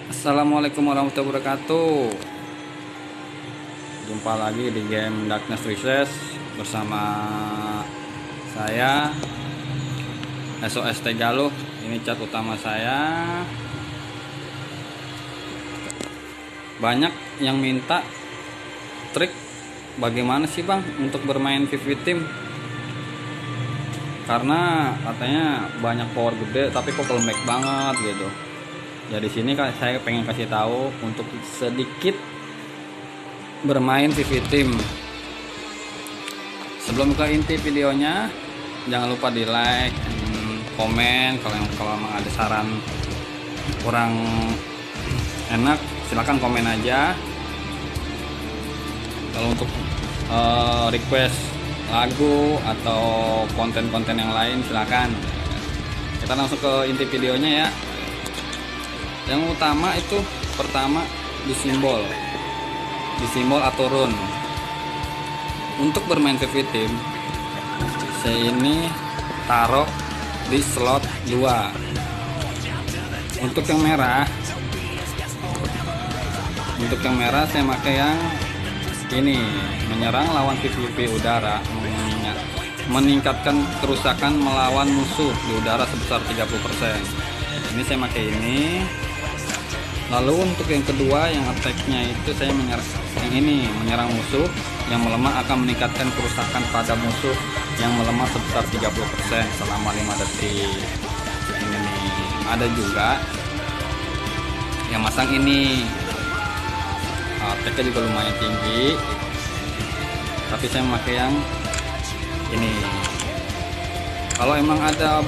Assalamualaikum warahmatullahi wabarakatuh. Jumpa lagi di game Darkness Rises bersama saya SOS Tegaluh. Ini chat utama saya. Banyak yang minta trik bagaimana sih bang untuk bermain VV Team, karena katanya banyak power gede tapi kok lembek banget gitu. Ya di sini saya pengen kasih tahu untuk sedikit bermain VV Team. Sebelum ke inti videonya, jangan lupa di like, komen. Kalau memang ada saran kurang enak, silahkan komen aja. Kalau untuk request lagu atau konten-konten yang lain, silahkan. Kita langsung ke inti videonya ya. Yang utama itu pertama di simbol atau rune. Untuk bermain VV Team, saya ini taruh di slot 2. Untuk yang merah saya pakai yang ini, menyerang lawan PVP udara, meningkatkan kerusakan melawan musuh di udara sebesar 30%. Ini saya pakai ini. Lalu untuk yang kedua, yang attack-nya itu saya menyerang musuh yang melemah, akan meningkatkan kerusakan pada musuh yang melemah sebesar 30% selama 5 detik. Ini nih. Ada juga yang masang ini. Attack-nya juga lumayan tinggi. Tapi saya memakai yang ini. Kalau emang ada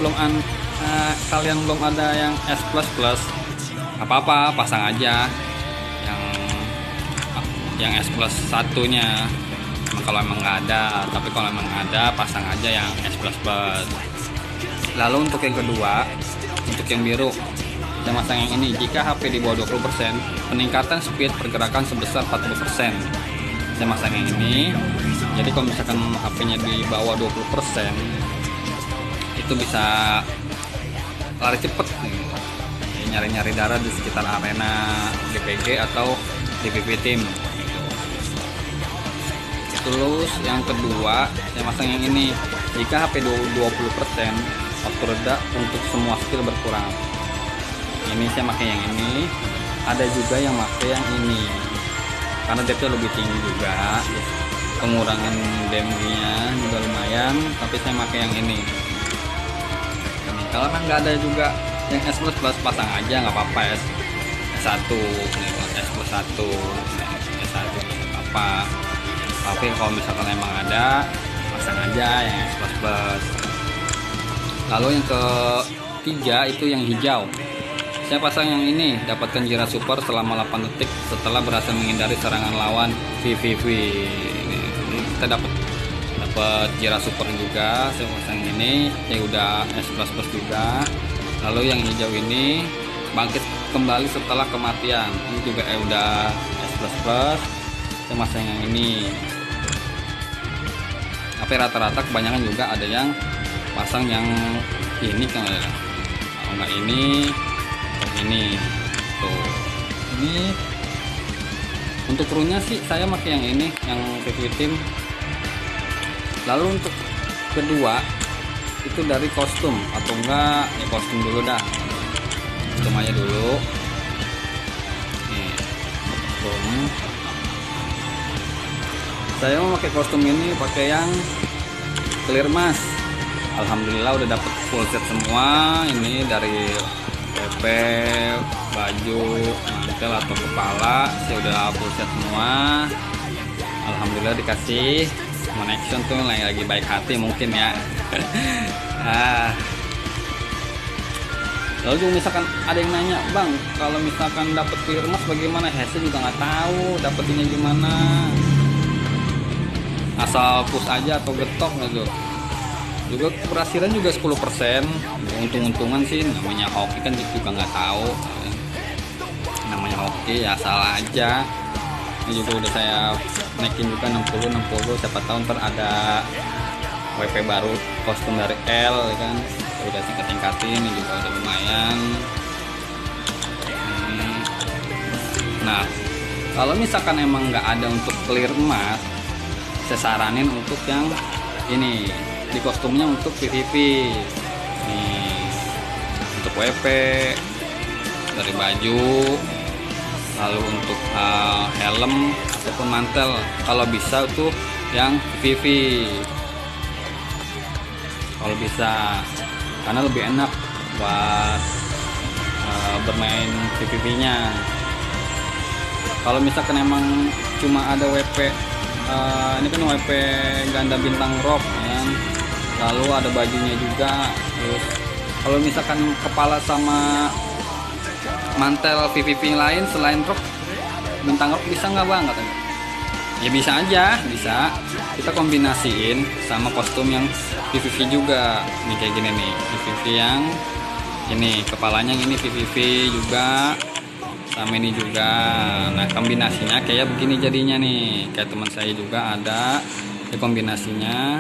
kalian belum ada yang S++, apa-apa, pasang aja yang S+1 nya. Kalau emang nggak ada, tapi kalau emang ada, pasang aja yang S++. Lalu untuk yang kedua, untuk yang biru, saya masang yang ini. Jika HP di bawah 20%, peningkatan speed pergerakan sebesar 40%. Saya masang yang ini. Jadi kalau misalkan HP-nya di bawah 20%, itu bisa lari cepet nih, nyari-nyari darah di sekitar arena GPG atau di VV Team. Terus yang kedua, saya masang yang ini. Jika HP 20%, waktu reda untuk semua skill berkurang. Ini saya pakai yang ini. Ada juga yang pakai yang ini, karena depth-nya lebih tinggi juga, pengurangan damage-nya juga lumayan. Tapi saya pakai yang ini. Kalau nggak ada juga yang S++, pasang aja, nggak apa-apa. S1 nih, S+1 S1 apa. Tapi kalau misalkan emang ada, pasang aja yang S++. Lalu yang ketiga itu yang hijau. Saya pasang yang ini, dapatkan Jira Super selama 8 detik setelah berhasil menghindari serangan lawan VVV. Ini kita dapat Jira Super juga. Saya pasang ini, ya udah S++ juga. Lalu yang hijau ini bangkit kembali setelah kematian. Ini juga udah S++. Saya masang yang ini. Tapi rata-rata kebanyakan juga ada yang pasang yang ini kan ya. Kalau nggak ini tuh. Ini untuk rune-nya sih saya pakai yang ini, yang VV Team. Lalu untuk kedua itu dari kostum atau enggak ya, kostum dulu dah, kostum aja dulu. Nih, kostum. Saya mau pakai kostum ini, pakai yang clear mask. Alhamdulillah udah dapet full set semua. Ini dari PP, baju, mantel atau kepala, saya udah full set semua. Alhamdulillah dikasih connection tuh lagi baik hati mungkin ya. Lalu juga misalkan ada yang nanya, bang, kalau misalkan dapet clear mask bagaimana? Saya juga nggak tahu dapetinnya gimana. Asal push aja atau getok gitu. Juga keberhasilan juga 10%. Untung-untungan sih, namanya hoki kan juga nggak tahu. Namanya hoki ya, salah aja. Ini juga udah saya naikin juga 60, siapa tahu ntar ada WP baru kostum dari L ya kan. Udah tingkat-tingkatin, ini juga udah lumayan. Nah, kalau misalkan emang nggak ada untuk clear emas, saya saranin untuk yang ini, di kostumnya untuk PVP nih, untuk WP dari baju, lalu untuk helm ataupun mantel, kalau bisa tuh yang PVP kalau bisa, karena lebih enak buat bermain PVP nya. Kalau misalkan emang cuma ada WP, ini kan WP ganda bintang rock ya, lalu ada bajunya juga. Terus kalau misalkan kepala sama mantel PVP lain selain rock, bintang rock, bisa nggak Bang katanya? Ya bisa aja, bisa kita kombinasiin sama kostum yang PVP juga nih, kayak gini nih, PVP yang ini kepalanya yang ini PVP juga sama ini juga. Nah, kombinasinya kayak begini jadinya nih, kayak teman saya juga ada ya kombinasinya.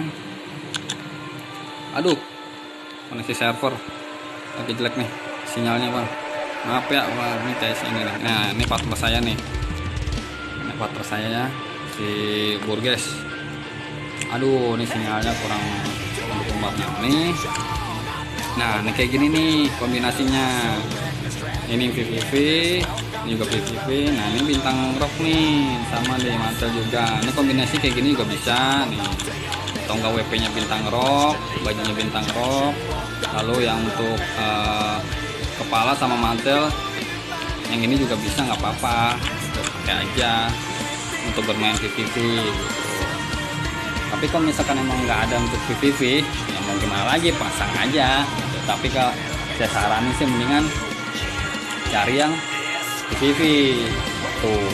Aduh, koneksi server lagi jelek nih sinyalnya Bang, maaf ya. Wah, ini kayak ini nih. Nah, ini partner saya nih, ini partner saya ya, si Burges. Aduh, ini sinyalnya kurang mendukung banget nih. Nah, ini kayak gini nih kombinasinya. Ini PVP, ini juga PVP. Nah, ini bintang rock nih, sama deh mantel juga. Ini kombinasi kayak gini juga bisa nih. Atau enggak WP-nya bintang rock, bajunya bintang rock. Lalu yang untuk kepala sama mantel, yang ini juga bisa, nggak apa-apa, pakai aja untuk bermain PVP gitu. Tapi kalau misalkan emang nggak ada untuk PVP, ya mau gimana lagi, pasang aja gitu. Tapi kalau saya saranin sih mendingan cari yang PVP tuh.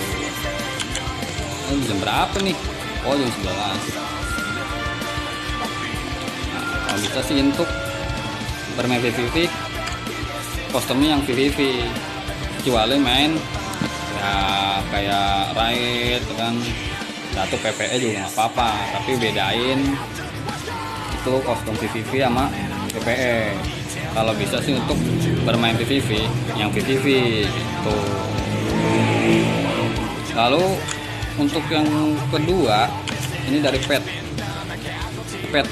Ini jam berapa nih? Oh, jam 11. Nah, kalau bisa sih untuk bermain PVP, kostumnya yang PVP, kecuali main ya kayak raid kan, satu PPE juga nggak apa-apa, tapi bedain itu kostum PVP sama PPE. Kalau bisa sih untuk bermain PVP yang PVP gitu. Lalu untuk yang kedua, ini dari pet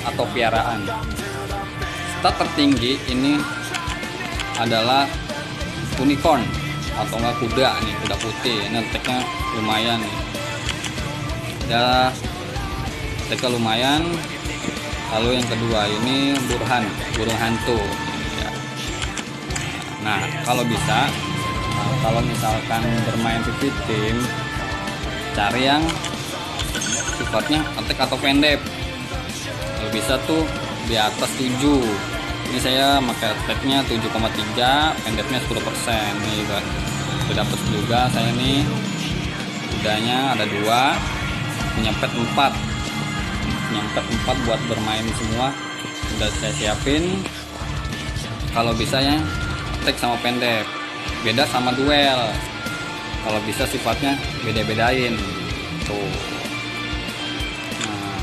atau piaraan. Stat tertinggi ini adalah unicorn atau enggak kuda nih, kuda putih. Ini attack-nya lumayan nih, ya attack-nya lumayan. Lalu yang kedua ini burung hantu ya. Nah, kalau bisa, kalau misalkan bermain PVP tim, cari yang sifatnya attack atau pendek. Kalau bisa tuh di atas 7. Ini saya pakai attack-nya 7,3, pendeknya 10%. Nih udah dapet juga saya nih. Kudanya ada 2, punya pet 4. Punya pet 4 buat bermain semua. Udah saya siapin. Kalau bisa ya attack sama pendek. Beda sama duel. Kalau bisa sifatnya beda-bedain. Tuh. Nah,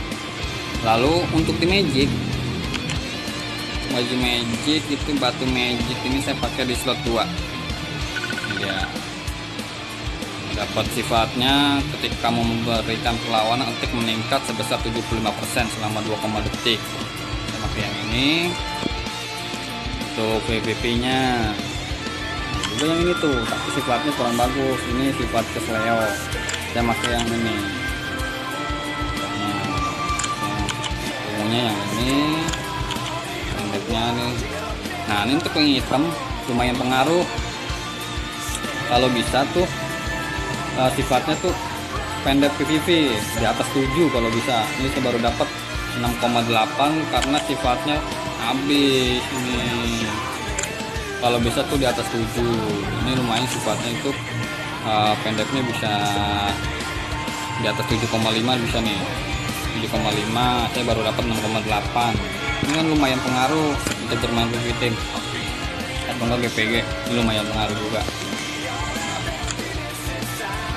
lalu untuk di magic, baju magic itu, batu magic ini saya pakai di slot 2 ya. Dapat sifatnya ketika kamu memberikan perlawanan, attack meningkat sebesar 75% selama 2, detik. Saya pakai yang ini. Untuk PVP nya juga yang ini tuh, tapi sifatnya kurang bagus. Ini sifat kesleo, saya pakai yang ini. Ungunya yang ini, pendeknya nih. Nah, ini untuk yang hitam lumayan pengaruh. Kalau bisa tuh sifatnya tuh pendek PVP di atas 7 kalau bisa. Ini saya baru dapat 6,8 karena sifatnya habis ini. Kalau bisa tuh di atas 7. Ini lumayan sifatnya itu pendeknya bisa di atas 7,5 bisa nih. 7,5 saya baru dapat 6,8. Ini kan lumayan pengaruh untuk bermain PVP tim atau enggak GPG. Ini lumayan pengaruh juga.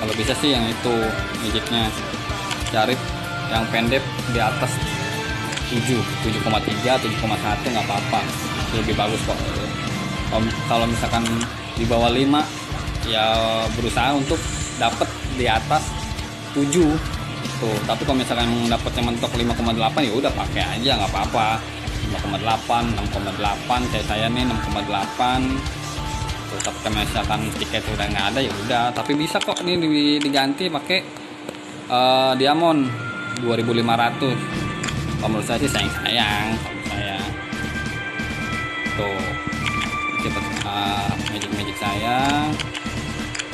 Kalau bisa sih yang itu magicnya, cari yang pendek di atas 7, 7,3, 7,1 nggak apa-apa, lebih bagus kok. Kalau misalkan di bawah 5 ya berusaha untuk dapat di atas 7 tuh. Tapi kalau misalkan dapatnya mentok 5,8 ya udah pakai aja nggak apa-apa. 5,8, 6,8, saya nih 6,8 tuh. Tapi kalau misalkan tiket udah nggak ada ya udah, tapi bisa kok ini diganti pakai Diamond 2.500. kalau menurut saya sih sayang saya tuh. Cepet magic saya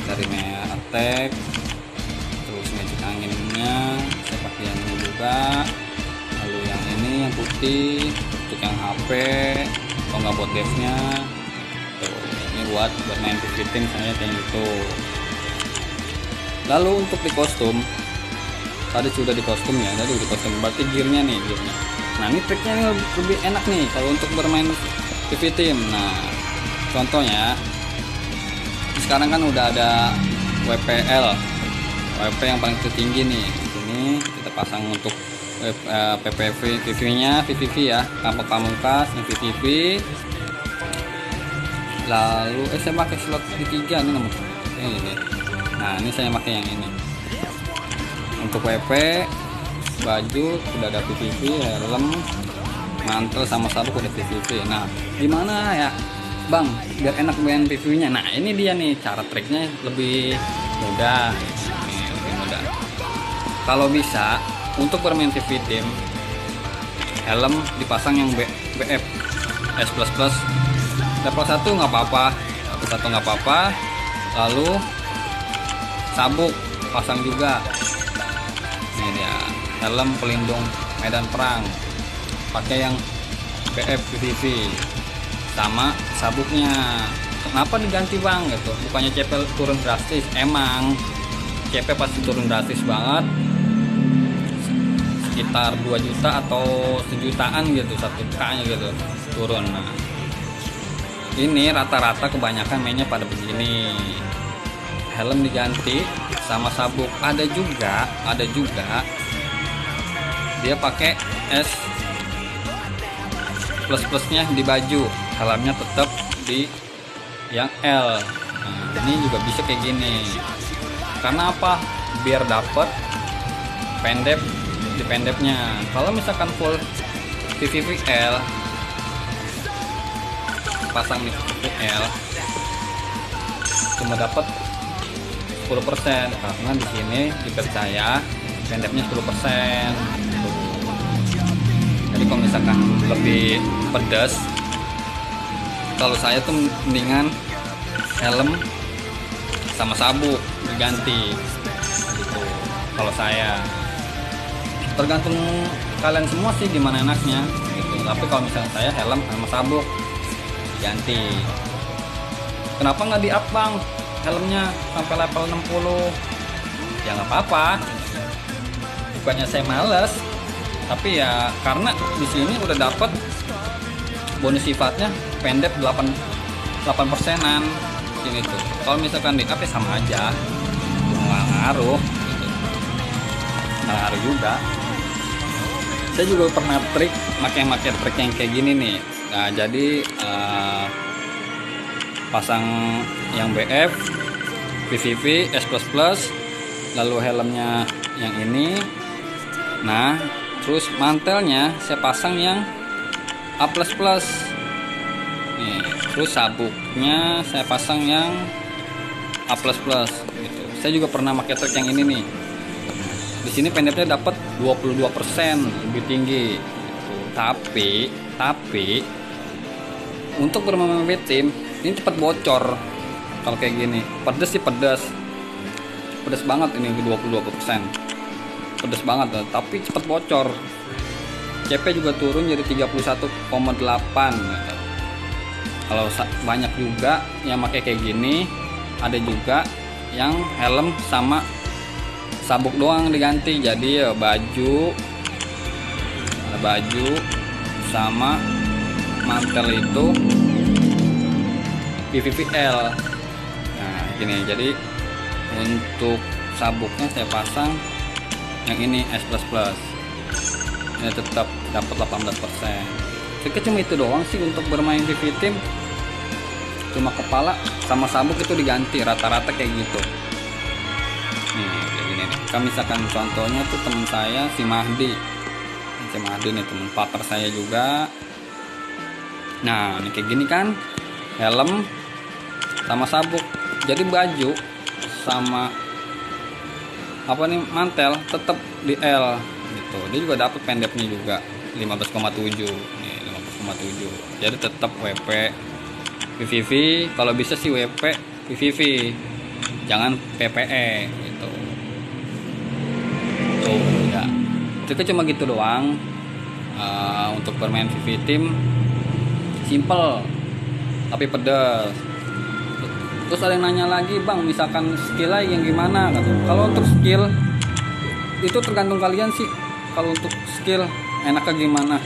dari Attack, terus magic anginnya saya pakai yang ini juga, lalu yang ini yang putih untuk yang HP kalau nggak buat devnya tuh. Ini buat main PvP tim saya kayak gitu. Lalu untuk di kostum tadi sudah di kostum ya, tadi di kostum berarti gearnya. Nah ini triknya ini lebih enak nih kalau untuk bermain PvP tim. Nah contohnya sekarang kan udah ada WP yang paling tertinggi nih. Ini kita pasang untuk PPV nya VVV ya, kapal pamungkas yang VVV. Lalu saya pakai slot ketiga nih nomor ini. Nah ini saya pakai yang ini untuk WP. Baju udah ada VVV, helm, mantel sama sabuk udah VVV. Nah gimana ya Bang biar enak main PvP nya? Nah ini dia nih cara triknya lebih mudah. Kalau bisa untuk bermain PvP tim, helm dipasang yang BF S++ level 1 nggak apa-apa, lalu sabuk pasang juga. Ini dia helm pelindung medan perang, pakai yang BF PvP sama sabuknya. Kenapa diganti Bang gitu? Bukannya CP turun drastis? Emang CP pasti turun drastis banget, sekitar 2 juta atau sejutaan gitu, 1K nya gitu turun. Nah ini rata-rata kebanyakan mainnya pada begini, helm diganti sama sabuk. Ada juga dia pakai S plus-plusnya di baju, helmnya tetap di yang L. Nah, ini juga bisa kayak gini. Karena apa? Biar dapet di pendepnya. Kalau misalkan full VVVL pasang di VVVL cuma dapat 10%, karena di sini dipercaya pendepnya 10%. Jadi kalau misalkan lebih pedas, kalau saya tuh mendingan helm sama sabuk diganti gitu. Kalau saya, tergantung kalian semua sih gimana enaknya gitu. Tapi kalau misalnya saya helm sama sabuk ganti. Kenapa nggak di up Bang helmnya sampai level 60? Ya nggak apa-apa, bukannya saya males, tapi ya karena di sini udah dapat bonus sifatnya pendek 8%-an ini tuh. Kalau misalkan di up ya sama aja, nggak ngaruh gitu. Nggak ngaruh juga. Saya juga pernah pakai trik yang kayak gini nih. Nah jadi pasang yang BF PVV S++, lalu helmnya yang ini. Nah terus mantelnya saya pasang yang A++. Nih, terus sabuknya saya pasang yang A++ gitu. Saya juga pernah pakai trik yang ini nih. Di sini pendeknya dapat 22% lebih tinggi gitu. Tapi untuk bermain tim ini cepat bocor. Kalau kayak gini pedes sih, pedes banget ini 22%, pedes banget, tapi cepat bocor. CP juga turun jadi 31,8 gitu. Kalau banyak juga yang pakai kayak gini. Ada juga yang helm sama sabuk doang diganti, jadi ya baju sama mantel itu PVVL. Nah gini, jadi untuk sabuknya saya pasang yang ini S++, ini tetap dapat 18%. Jadi cuma itu doang sih untuk bermain PvP tim, cuma kepala sama sabuk itu diganti, rata-rata kayak gitu. Kalau misalkan contohnya tuh teman saya si Mahdi nih, teman partner saya juga. Nah, ini kayak gini kan, helm sama sabuk, jadi baju sama apa nih mantel tetap di L gitu. Dia juga dapat pendeknya juga 15,7 nih, 15,7. Jadi tetap WP VVV, kalau bisa sih WP VVV, jangan PPE gitu. Tuh ya, itu cuma gitu doang. Untuk bermain VV Team simple tapi pedas. Terus ada yang nanya lagi, bang, misalkan skillnya yang gimana? Kalau untuk skill itu tergantung kalian sih. Kalau untuk skill enaknya gimana?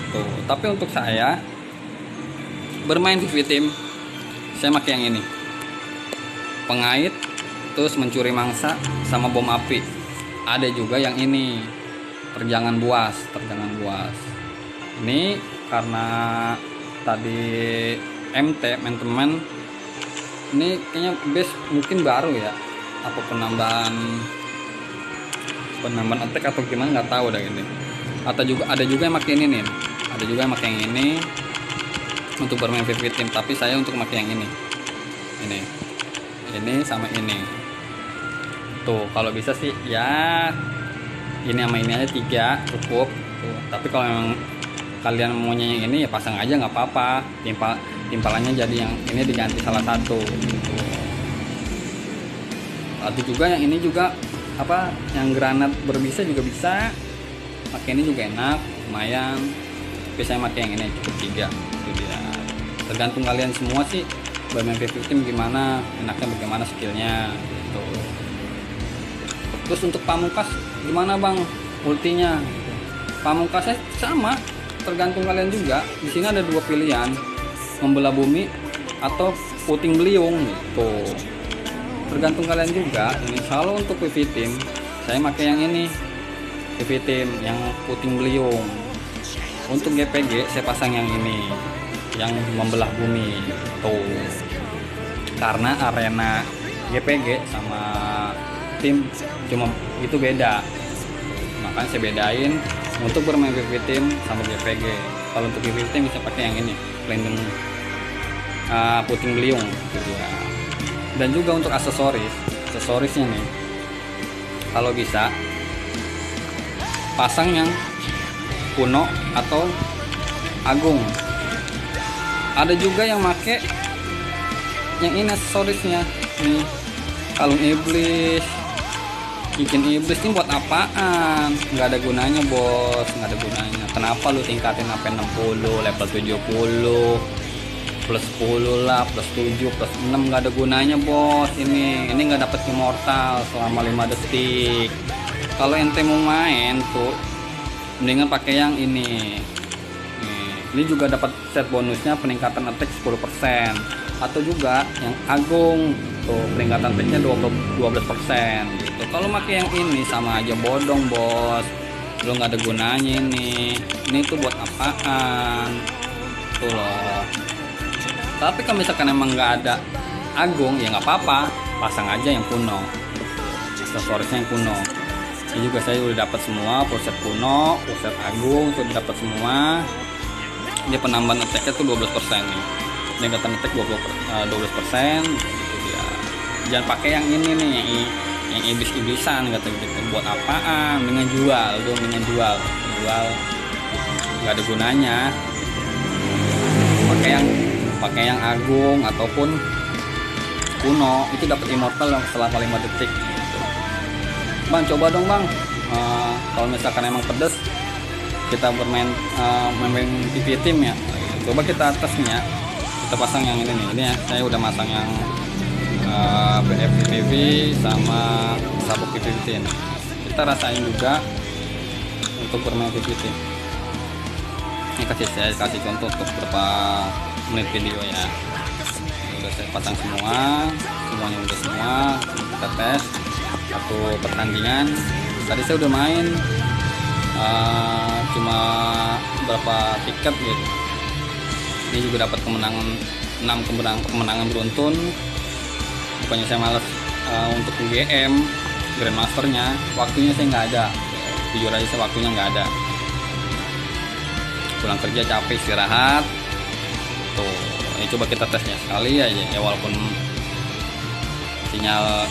Tuh. Tapi untuk saya bermain VV Team, saya pakai yang ini, pengait, terus mencuri mangsa sama bom api. Ada juga yang ini, terjangan buas. Ini karena tadi MT teman-teman, ini kayaknya base mungkin baru ya, apa penambahan attack atau gimana, nggak tahu dah ini. Atau juga ada juga yang pakai ini nih, ada juga yang pakai yang ini untuk bermain VV Team, tapi saya untuk pakai yang ini sama ini. Tuh kalau bisa sih ya ini sama ini aja 3 cukup tuh. Tapi kalau memang kalian maunya yang ini ya pasang aja, nggak apa-apa, timpalannya jadi yang ini diganti salah satu gitu. Ada juga yang ini juga apa, yang granat berbisa juga bisa pakai ini juga enak, lumayan. Tapi saya pakai yang ini cukup 3 itu dia. Tergantung kalian semua sih bermain VV Team gimana, enaknya bagaimana skillnya gitu. Terus untuk pamungkas gimana bang ultinya? Pamungkasnya sama, tergantung kalian juga. Di sini ada 2 pilihan, membelah bumi atau puting beliung gitu. Tergantung kalian juga. Ini kalau untuk VV Team saya pakai yang ini, VV Team yang puting beliung. Untuk GPG saya pasang yang ini, yang membelah bumi tuh. Karena arena GPG sama tim cuma itu beda, makanya saya bedain untuk bermain VV Team sama GPG. Kalau untuk VV Team bisa pakai yang ini, pelindung puting beliung gitu ya. Dan juga untuk aksesorisnya nih, kalau bisa pasang yang kuno atau agung. Ada juga yang make yang ini aksesorisnya nih, kalung iblis, cincin iblis. Ini buat apaan? Nggak ada gunanya bos, nggak ada gunanya. Kenapa lu tingkatin sampai 60, level 70, plus 10 lah, plus 7, plus 6? Nggak ada gunanya bos. Ini nggak dapat immortal selama 5 detik. Kalau ente mau main tuh mendingan pakai yang ini. Ini juga dapat set bonusnya peningkatan attack 10%, atau juga yang agung tuh peningkatan attacknya 12% gitu. Kalau pakai yang ini sama aja bodong bos, lo nggak ada gunanya ini tuh buat apaan tuh loh. Tapi kalau misalkan emang nggak ada agung ya nggak apa-apa, pasang aja yang kuno, aksesorisnya yang kuno. Ini juga saya udah dapat semua, full set kuno, full set agung sudah dapat semua. Ini penambahan attack-nya tuh 12% nih, peningkatan attack 12% gitu dia. Jangan pakai yang ini nih, yang iblis-iblisan kata gitu. Buat apaan? Dengan jual nggak ada gunanya. Pakai yang agung ataupun kuno itu dapat immortal selama 5 detik gitu. Bang, coba dong bang, kalau misalkan emang pedes kita bermain main VV Team ya, coba kita tesnya, kita pasang yang ini nih. Ini ya, saya udah masang yang BF VV sama sabuk VV Team. Kita rasain juga untuk bermain VV Team. Ini saya kasih contoh untuk beberapa menit video ya. Udah saya pasang semuanya udah semua. Kita tes satu pertandingan. Tadi saya udah main cuma berapa tiket gitu. Ini juga dapat kemenangan 6 kemenangan beruntun. Bukannya saya malas untuk GM, Grandmasternya. Waktunya saya nggak ada, jujur aja saya waktunya nggak ada. Pulang kerja capek, istirahat tuh. Coba kita tesnya sekali aja ya, walaupun sinyal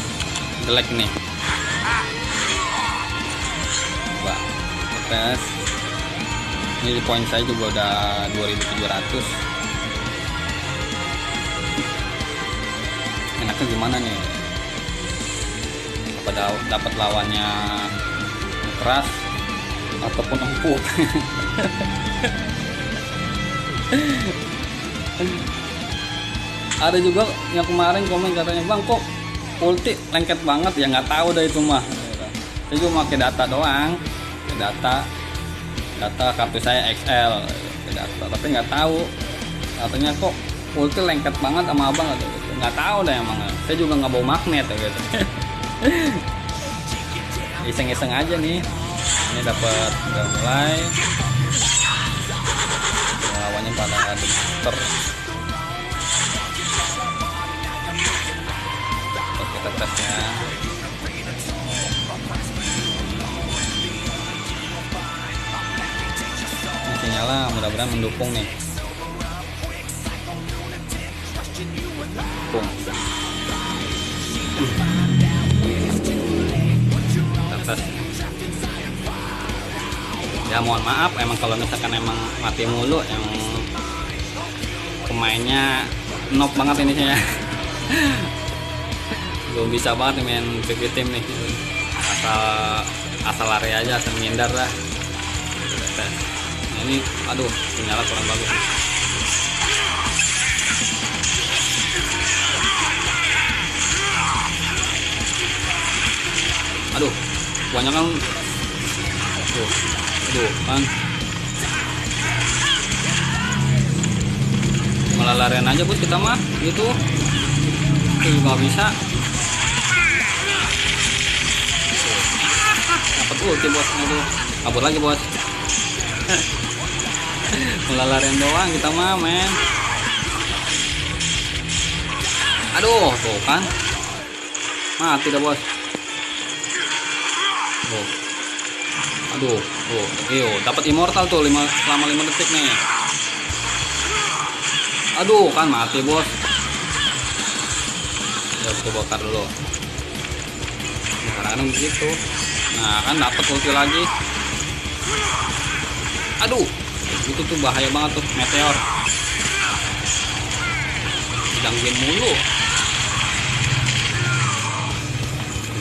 jelek nih. Coba tes. Ini poin saya juga udah 2700. Enaknya gimana nih? Apa dapat lawannya keras ataupun empuk? Ada juga yang kemarin komen katanya, bang kok ulti lengket banget. Ya nggak tahu dah itu mah. Saya cuma pakai data doang, data kartu saya XL, data, tapi nggak tahu katanya kok ulti lengket banget sama abang gitu. Nggak tahu dah emang. Saya juga nggak bawa magnet gitu. Iseng-iseng aja nih. Ini dapat udah mulai. Lawannya pada adapter. Kita tesnya. Ini sinyalnya mudah-mudahan mendukung nih. Tes. Ya mohon maaf emang kalau misalkan emang mati mulu, yang pemainnya knock banget ini saya. Belum bisa banget main PV Team nih, asal lari aja, asal menghindar lah. Nah, ini aduh sinyalnya kurang bagus nih. Aduh banyak kan aduh kan malah larian aja bos kita mah gitu. Nggak bisa dapat ulti bos. Aduh kabur lagi bos. Malah larian doang kita mah men. Aduh tuh kan mati dah bos. Aduh, dapat immortal tuh selama 5 detik nih. Aduh, kan mati bos. Ya, aku bakar dulu. Kadang-kadang begitu. Nah, kan dapat ulti lagi. Aduh, itu tuh bahaya banget tuh meteor. Gangguin mulu.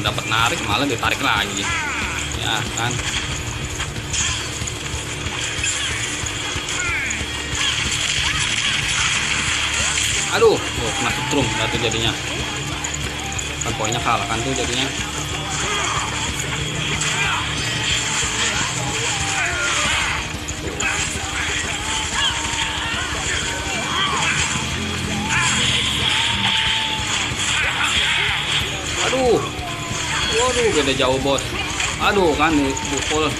Dapat narik malah ditarik lagi. Ya kan. Aduh, kena setrum tuh jadinya. Kan poinnya kalah kan tuh jadinya. Aduh. Waduh, beda jauh bos. Aduh kan dipukul.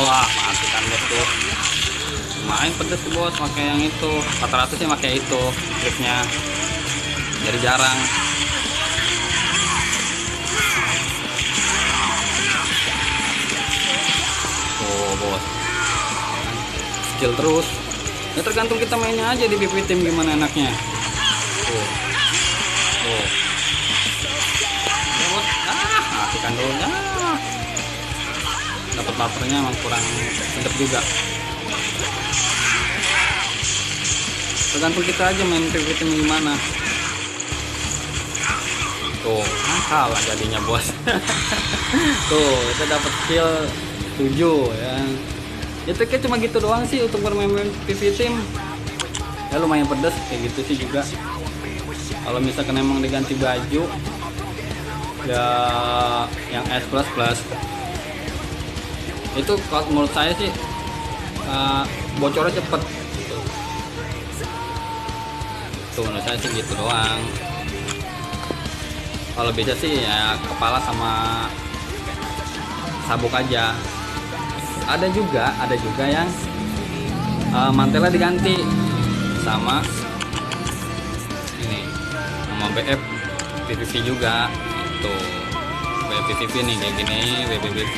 Wah, mati kan bos tuh. Main pedes tuh bos, pakai yang itu 400 sih, pakai itu triknya, jadi jarang. Tuh bos, skill terus ya, tergantung kita mainnya aja di PV Team gimana enaknya. Tuh ya bos, matikan dulu. Dapat baterainya emang kurang sedap juga. Tergantung kita aja main PV Team gimana. Tuh kalah jadinya bos. Tuh kita dapat skill 7 ya. Ya kayak cuma gitu doang sih untuk bermain PV Team. Ya lumayan pedes kayak gitu sih juga. Kalau misalkan emang diganti baju ya yang S++ itu kalau menurut saya sih bocornya cepet. Tuh menurut saya sih gitu doang. Kalau beda sih ya kepala sama sabuk aja. Ada juga yang mantelnya diganti sama ini, sama BF PVP juga. Tuh PVP nih kayak gini, PVP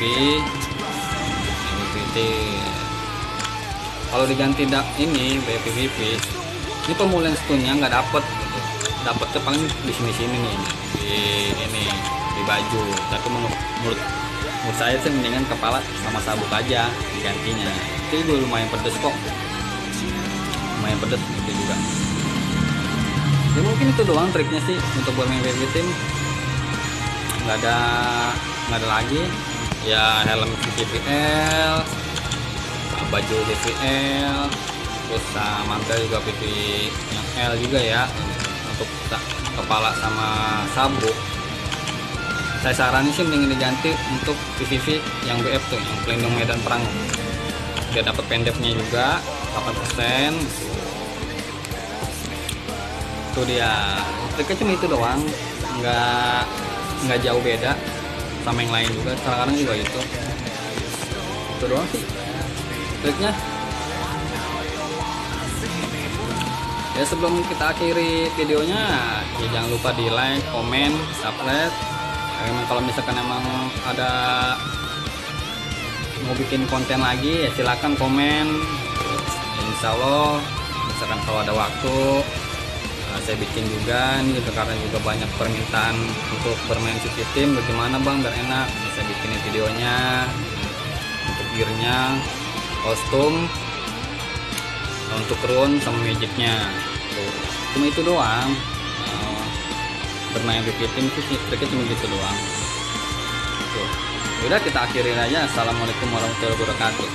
kalau diganti ini PVP ini pemulihan stunnya nggak dapet gitu. Dapetnya paling di sini nih, di baju. Tapi menurut saya sih mendingan kepala sama sabuk aja digantinya. Itu juga lumayan pedes kok, lumayan pedes gitu juga. Ya mungkin itu doang triknya sih untuk bermain PvP Team. Nggak ada lagi ya. Helm PVL, baju PVL, terus mantel juga PV yang L juga ya. Untuk kepala sama sabuk saya saranin sih mending diganti untuk PVV yang BF tuh, yang pelindung medan perang, biar dapat pendeknya juga 8%. Itu dia triknya, cuma itu doang, nggak jauh beda sama yang lain juga. Sekarang juga itu doang sih triknya. Ya sebelum kita akhiri videonya ya jangan lupa di like, komen, subscribe. Kalau misalkan emang ada mau bikin konten lagi ya silakan komen. Insya Allah misalkan kalau ada waktu saya bikin juga nih, karena juga banyak permintaan untuk bermain PvP Team. Bagaimana bang biar enak, bisa bikinin videonya untuk gearnya, kostum, untuk rune sama magicnya. Cuma itu doang. Bermain PvP Team sih triknya cuma gitu doang. Udah kita akhirin aja. Assalamualaikum warahmatullahi wabarakatuh.